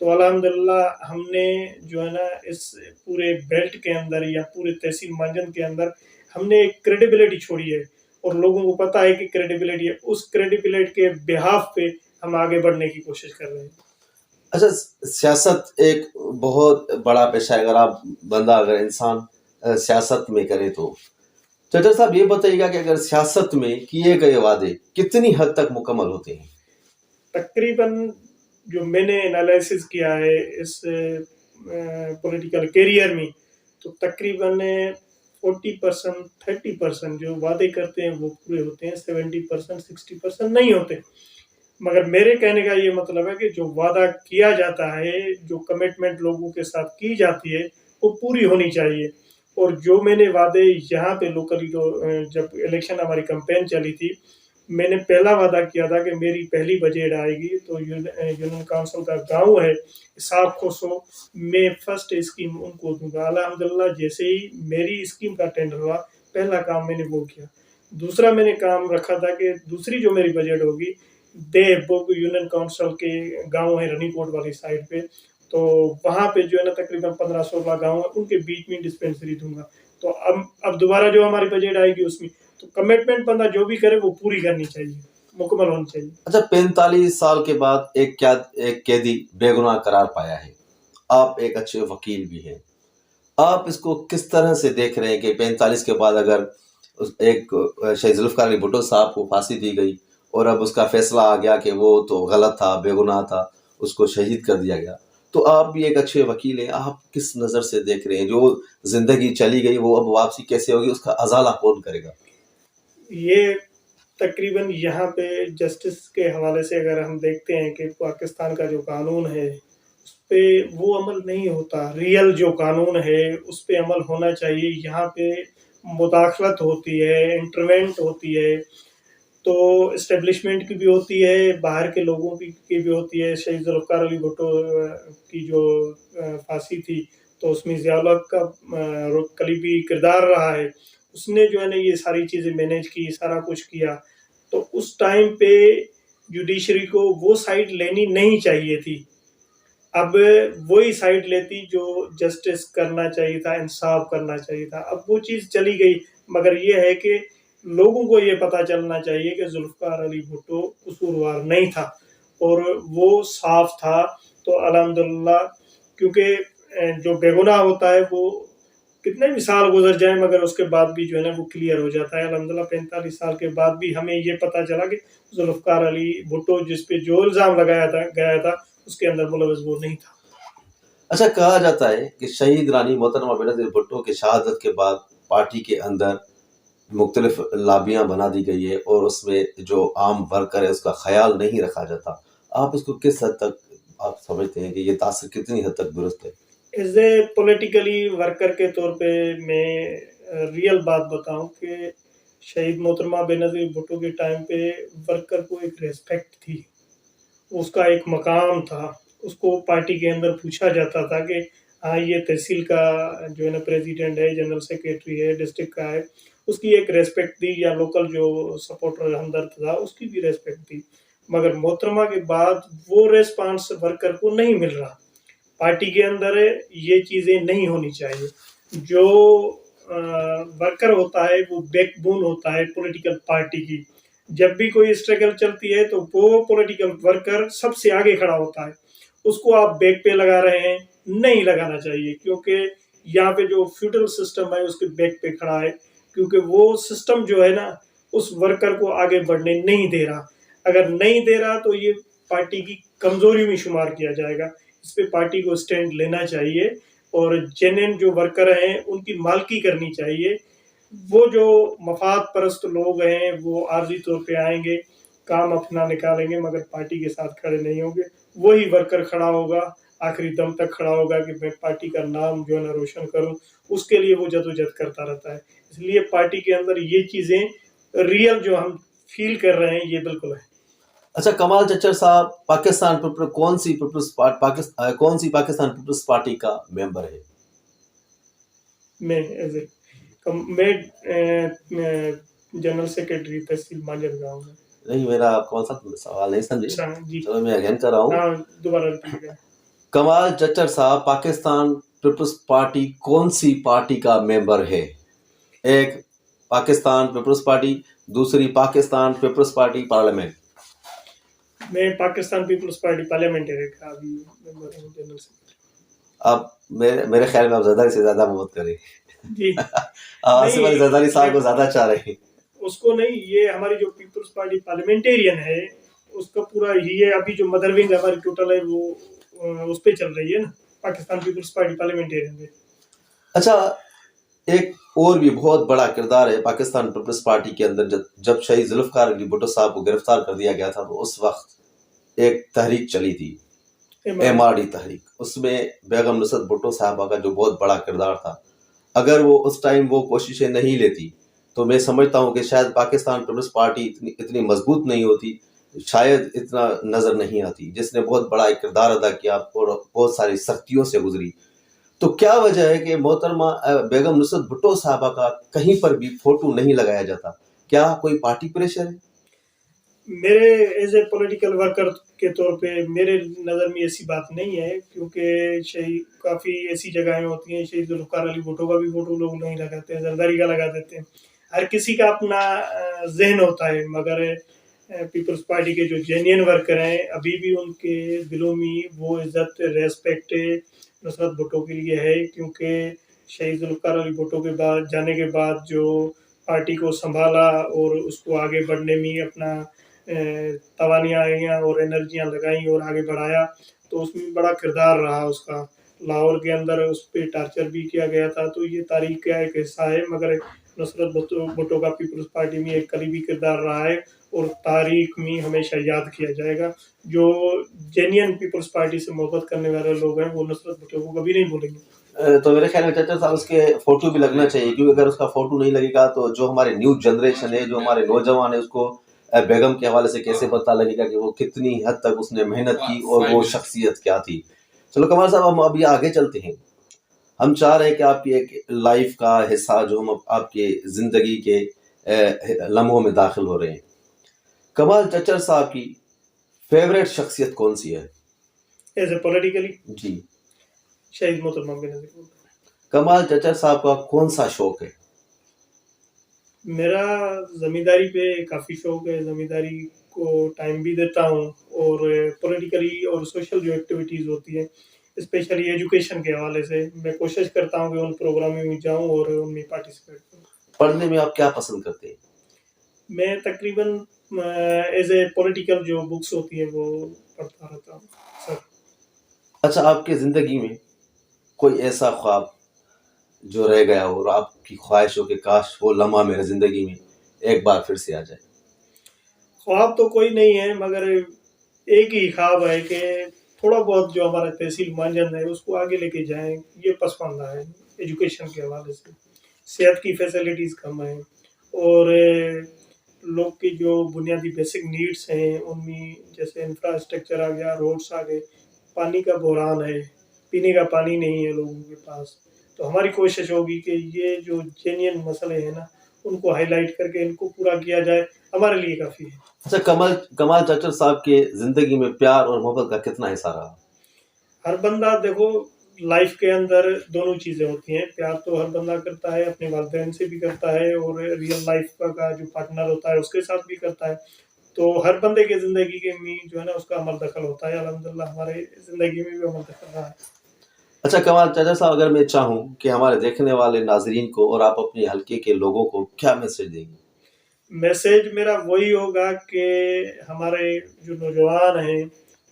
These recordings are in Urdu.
تو الحمدللہ ہم نے جو ہے نا اس پورے بیلٹ کے اندر یا پورے تحصیل مانجن کے اندر ہم نے ایک کریڈیبلٹی چھوڑی ہے، اور لوگوں کو پتا ہے کہ کریڈیبلٹی ہے، اس کریڈیبلٹی کے بہاف پہ ہم آگے بڑھنے کی کوشش کر رہے ہیں۔ اچھا، سیاست ایک بہت بڑا پیشہ ہے، اگر انسان سیاست میں کرے تو چچا صاحب یہ بتائیے گا کہ اگر سیاست میں کیے گئے وعدے کتنی حد تک مکمل ہوتے ہیں؟ تقریباً جو میں نے انالیسس کیا ہے اس پولیٹیکل کیریئر میں، تو تقریباً 40% 30% جو وعدے کرتے ہیں وہ پورے ہوتے ہیں، 70% 60% نہیں ہوتے۔ مگر میرے کہنے کا یہ مطلب ہے کہ جو وعدہ کیا جاتا ہے، جو کمٹمنٹ لوگوں کے ساتھ کی جاتی ہے وہ پوری ہونی چاہیے۔ اور جو میں نے وعدے یہاں پہ لوکلی جب الیکشن ہماری کمپین چلی تھی، میں نے پہلا وعدہ کیا تھا کہ میری پہلی بجٹ آئے گی تو یونین کونسل کا گاؤں ہے اسحاق کوسو، میں فرسٹ اسکیم ان کو دوں گا۔ الحمدللہ جیسے ہی میری اسکیم کا ٹینڈر ہوا، پہلا کام میں نے وہ کیا۔ دوسرا میں نے کام رکھا تھا کہ دوسری جو میری بجٹ ہوگی، یونین کونسل کے گاؤں ہے رنی کوٹ والی سائڈ پہ، تو وہاں پہ جو ہے نا تقریباً 15-16 گاؤں ہیں، ان کے بیچ میں ڈسپینسری دوں گا۔ تو اب دوبارہ جو ہماری بجٹ آئے گی اس میں تو کمٹمنٹ بندہ جو بھی کرے وہ پوری کرنی چاہیے، مکمل ہونی چاہیے۔ اچھا، 45 سال کے بعد ایک قیدی بے گناہ قرار پایا ہے، آپ ایک اچھے وکیل بھی ہیں، آپ اس کو کس طرح سے دیکھ رہے ہیں کہ 45 کے بعد اگر ایک شہید ذوالفقار علی بھٹو صاحب کو پھانسی دی گئی اور اب اس کا فیصلہ آ گیا کہ وہ تو غلط تھا، بے گناہ تھا، اس کو شہید کر دیا گیا، تو آپ بھی ایک اچھے وکیل ہیں، آپ کس نظر سے دیکھ رہے ہیں جو زندگی چلی گئی وہ اب واپسی کیسے ہوگی، اس کا ازالہ کون کرے گا؟ یہ تقریباً یہاں پہ جسٹس کے حوالے سے اگر ہم دیکھتے ہیں کہ پاکستان کا جو قانون ہے اس پہ وہ عمل نہیں ہوتا، ریئل جو قانون ہے اس پہ عمل ہونا چاہیے۔ یہاں پہ مداخلت ہوتی ہے، انٹروینٹ ہوتی ہے، تو اسٹیبلشمنٹ کی بھی ہوتی ہے، باہر کے لوگوں کی بھی ہوتی ہے۔ شہید ذوالفقار علی بھٹو کی جو پھانسی تھی تو اس میں ضیاء الحق کا کلیدی کردار رہا ہے، اس نے جو ہے نا یہ ساری چیزیں مینیج کی، سارا کچھ کیا۔ تو اس ٹائم پہ جوڈیشری کو وہ سائڈ لینی نہیں چاہیے تھی، اب وہی سائڈ لیتی جو جسٹس کرنا چاہیے تھا، انصاف کرنا چاہیے تھا۔ اب وہ چیز چلی گئی، مگر یہ ہے کہ لوگوں کو یہ پتا چلنا چاہیے کہ ذوالفقار علی بھٹو قصوروار نہیں تھا اور وہ صاف تھا۔ تو الحمدللہ، کیونکہ جو بے گناہ ہوتا ہے وہ کتنے بھی سال گزر جائیں مگر اس کے بعد بھی جو ہے نا وہ کلیئر ہو جاتا ہے۔ الحمدللہ 45 سال کے بعد بھی ہمیں یہ پتا چلا کہ ذوالفقار علی بھٹو جس پہ جو الزام لگایا گیا تھا اس کے اندر ملوث وہ نہیں تھا۔ اچھا، کہا جاتا ہے کہ شہید رانی محترمہ بینظیر بھٹو کے شہادت کے بعد پارٹی کے اندر مختلف لابیاں بنا دی گئی ہے اور اس میں جو عام ورکر ہے اس کا خیال نہیں رکھا جاتا، آپ اس کو کس حد تک آپ سمجھتے ہیں کہ یہ تاثر کتنی حد تک درست ہے؟ ایز اے پولیٹیکلی ورکر کے طور پہ میں ریئل بات بتاؤں کہ شہید محترمہ بینظیر بھٹو کے ٹائم پہ ورکر کو ایک ریسپیکٹ تھی، اس کا ایک مقام تھا، اس کو پارٹی کے اندر پوچھا جاتا تھا کہ ہاں یہ تحصیل کا جو ہے نا پریزیڈنٹ ہے، جنرل سیکریٹری ہے، ڈسٹرکٹ کا ہے، اس کی ایک ریسپیکٹ تھی، یا لوکل جو سپورٹر ہمدرد تھا اس کی بھی ریسپیکٹ تھی۔ مگر محترمہ کے بعد وہ ریسپانس ورکر کو نہیں مل رہا۔ پارٹی کے اندر یہ چیزیں نہیں ہونی چاہیے۔ جو ورکر ہوتا ہے وہ بیک بون ہوتا ہے پولیٹیکل پارٹی کی، جب بھی کوئی اسٹرگل چلتی ہے تو وہ پولیٹیکل ورکر سب سے آگے کھڑا ہوتا ہے، اس کو آپ بیک پہ لگا رہے ہیں، نہیں لگانا چاہیے، کیونکہ یہاں پہ جو فیوڈل سسٹم ہے اس کے بیک پہ کھڑا ہے، کیونکہ وہ سسٹم جو ہے نا اس ورکر کو آگے بڑھنے نہیں دے رہا۔ اگر نہیں دے رہا تو یہ پارٹی کی کمزوری میں شمار کیا جائے گا، اس پہ پارٹی کو سٹینڈ لینا چاہیے، اور جینن جو ورکر ہیں ان کی مالکی کرنی چاہیے۔ وہ جو مفاد پرست لوگ ہیں وہ عارضی طور پہ آئیں گے، کام اپنا نکالیں گے، مگر پارٹی کے ساتھ کھڑے نہیں ہوں گے۔ وہی ورکر کھڑا ہوگا، آخری دم تک کھڑا ہوگا کہ میں پارٹی کا نام جو ہے نا روشن کروں، اس کے لیے وہ جدوجہد کرتا رہتا ہے۔ اس لیے پارٹی کے اندر یہ چیزیں ریئل جو ہم فیل کر رہے ہیں یہ بالکل ہے۔ اچھا، کمال چچر صاحب پاکستان کون سی پاکستان پیپلز پارٹی کا ممبر ہے؟ میں جنرل سیکریٹری تحصیل مانجر گاؤں میں۔ نہیں، میرا کون سا سوال نہیں سمجھے، اچھا جی، چلو میں اگین کر رہا ہوں، ہاں دوبارہ ریپیٹ کریں۔ کمال چچر صاحب پاکستان پیپلز پارٹی کون سی پارٹی کا ممبر ہے؟ ایک پاکستان پیپلز پارٹی، دوسری پاکستان پیپلز پارٹی پارلیمنٹ. میں پاکستان پیپلز پارٹی پارلیمنٹری کا بھی ممبر ہوں جنرل سیکرٹری. اب میرے خیال میں آپ زرداری سے زیادہ محبت کریں. جی آصف علی زرداری صاحب کو زیادہ چاہ رہے ہیں. اس کو نہیں، یہ ہماری جو پیپلز پارٹی پارلیمنٹیرین ہے اس کا پورا یہ ابھی جو مدر ونگ ہماری ٹوٹل ہے وہ اس پہ چل رہی ہے نا، پاکستان پیپلز پارٹی پارلیمنٹیرین پہ. اچھا، ایک اور بھی بہت بڑا کردار ہے پاکستان پیپلز پارٹی کے اندر. جب شہید ذوالفقار علی بھٹو صاحب کو گرفتار کر دیا گیا تھا تو اس وقت ایک تحریک چلی تھی، ایم آر ڈی تحریک. اس میں بیگم نصرت بھٹو صاحبہ کا جو بہت بڑا کردار تھا. اگر وہ اس ٹائم وہ کوششیں نہیں لیتی تو میں سمجھتا ہوں کہ شاید پاکستان پیپلز پارٹی اتنی مضبوط نہیں ہوتی، شاید اتنا نظر نہیں آتی، جس نے بہت بڑا ایک کردار ادا کیا اور بہت ساری سختیوں سے گزری. تو کیا وجہ ہے کہ محترمہ بیگم نصرت بھٹو صاحبہ کا کہیں پر بھی فوٹو نہیں لگایا جاتا؟ کیا کوئی پارٹی پریشر ہے؟ میرے ایز اے پولیٹیکل ورکر کے طور پہ میرے نظر میں ایسی بات نہیں ہے، کیونکہ کافی ایسی جگہیں ہوتی ہیں، شہید ذوالفقار علی بھٹو کا بھی فوٹو لوگ نہیں لگاتے ہیں، زرداری کا لگا دیتے ہیں. ہر کسی کا اپنا ذہن ہوتا ہے، مگر پیپلز پارٹی کے جو جینین ورکر ہیں ابھی بھی ان کے دلوں میں وہ عزت ریسپیکٹ نصرت بھٹو کے لیے ہے، کیونکہ شہید ذوالفقار علی بھٹو کے بعد جانے کے بعد جو پارٹی کو سنبھالا اور اس کو آگے بڑھنے میں اپنا توانائیاں اور انرجیاں لگائیں اور آگے بڑھایا، تو اس میں بڑا کردار رہا اس کا. لاہور کے اندر اس پہ ٹارچر بھی کیا گیا تھا، تو یہ تاریخ کا ایک حصہ ہے، مگر نصرت بھٹو کا پیپلز پارٹی میں ایک قریبی کردار رہا ہے اور تاریخ میں ہمیشہ یاد کیا جائے گا. جو جینین پیپلز پارٹی سے محبت کرنے والے لوگ ہیں وہ نصرت بھٹو کو کبھی نہیں بھولیں گے. تو میرے خیال میں چچا صاحب اس کے فوٹو بھی لگنا چاہیے، کیونکہ اگر اس کا فوٹو نہیں لگے گا تو جو ہمارے نیو جنریشن ہے، جو ہمارے نوجوان ہے، اس کو بیگم کے حوالے سے کیسے پتہ لگے گا کہ وہ کتنی حد تک اس نے محنت کی اور وہ شخصیت کیا تھی. چلو کمال صاحب، ہم ابھی آگے چلتے ہیں. ہم چاہ رہے ہیں کہ آپ کی ایک لائف کا حصہ جو ہم آپ کے زندگی کے لمحوں میں داخل ہو رہے ہیں. کمال چچر صاحب کی فیوریٹ شخصیت کون سی ہے؟ ایز اے پولیٹیکلی جی، شہید محترمہ بینظیر. کمال چچر صاحب کا کون سا شوق ہے؟ میرا زمینداری پہ کافی شوق ہے، زمینداری کو ٹائم بھی دیتا ہوں، اور پولیٹیکلی اور سوشل جو ایکٹیویٹیز ہوتی ہیں اسپیشلی ایجوکیشن کے حوالے سے میں کوشش کرتا ہوں کہ ان پروگراموں میں جاؤں اور ان میں پارٹیسپیٹ کروں. پڑھنے میں آپ کیا پسند کرتے ہیں؟ میں تقریباً ایز اے پولیٹیکل جو بکس ہوتی ہیں وہ پڑھتا رہتا ہوں سر. اچھا، آپ کی زندگی میں کوئی ایسا خواب جو رہ گیا ہو اور آپ کی خواہش ہو کہ کاش وہ لمحہ میرے زندگی میں ایک بار پھر سے آ جائے؟ خواب تو کوئی نہیں ہے، مگر ایک ہی خواب ہے کہ تھوڑا بہت جو ہمارا تحصیل مانجن ہے اس کو آگے لے کے جائیں. یہ پسماندہ ہے ایجوکیشن کے حوالے سے. صحت کی فیسلٹیز کم ہیں اور لوگ کی جو بنیادی بیسک نیڈس ہیں ان میں جیسے انفراسٹرکچر آ گیا، روڈس آ گئے، پانی کا بحران ہے، پینے کا پانی نہیں ہے لوگوں کے پاس. تو ہماری کوشش ہوگی کہ یہ جو جینین مسئلے ہیں نا ان کو ہائی لائٹ کر کے ان کو پورا کیا جائے، ہمارے لیے کافی ہے. اچھا، کمال چچر صاحب کے زندگی میں پیار اور محبت کا کتنا حصہ رہا؟ ہر بندہ دیکھو لائف کے اندر دونوں چیزیں ہوتی ہیں. پیار تو ہر بندہ کرتا ہے، اپنے والدین سے بھی کرتا ہے اور ریئل لائف کا جو پارٹنر ہوتا ہے اس کے ساتھ بھی کرتا ہے. تو ہر بندے کے زندگی کے میں جو ہے نا اس کا عمل دخل ہوتا ہے. الحمدللہ ہمارے زندگی میں بھی عمل دخل رہا ہے. اچھا کمال چچا صاحب، اگر میں چاہوں کہ ہمارے دیکھنے والے ناظرین کو اور آپ اپنے حلقے کے لوگوں کو کیا میسج دیں گے؟ میسج میرا وہی ہوگا کہ ہمارے جو نوجوان ہیں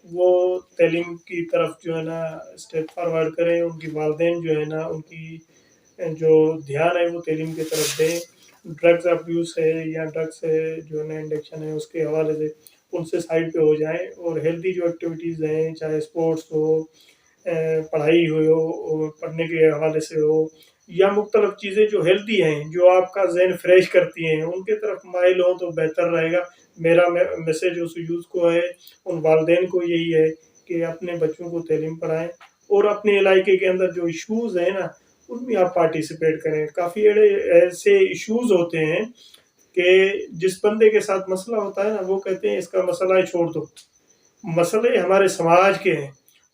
وہ تعلیم کی طرف جو ہے نا اسٹیپ فارورڈ کریں. ان کی والدین جو ہے نا ان کی جو دھیان ہے وہ تعلیم کی طرف دیں. ڈرگز ابیوز ہے یا ڈرگس ہے جو ہے نا انڈکشن ہے اس کے حوالے سے ان سے سائڈ پہ ہو جائیں، اور ہیلدی جو ایکٹیویٹیز ہیں چاہے اسپورٹس ہو، پڑھائی ہو، پڑھنے کے حوالے سے ہو، یا مختلف چیزیں جو ہیلدی ہیں جو آپ کا ذہن فریش کرتی ہیں ان کے طرف مائل ہوں تو بہتر رہے گا. میرا میسج اس یوز کو ہے، ان والدین کو یہی ہے کہ اپنے بچوں کو تعلیم پڑھائیں اور اپنے علاقے کے اندر جو ایشوز ہیں نا ان میں آپ پارٹیسپیٹ کریں. کافی ایسے ایشوز ہوتے ہیں کہ جس بندے کے ساتھ مسئلہ ہوتا ہے نا وہ کہتے ہیں اس کا مسئلہ چھوڑ دو. مسئلے ہمارے سماج کے ہیں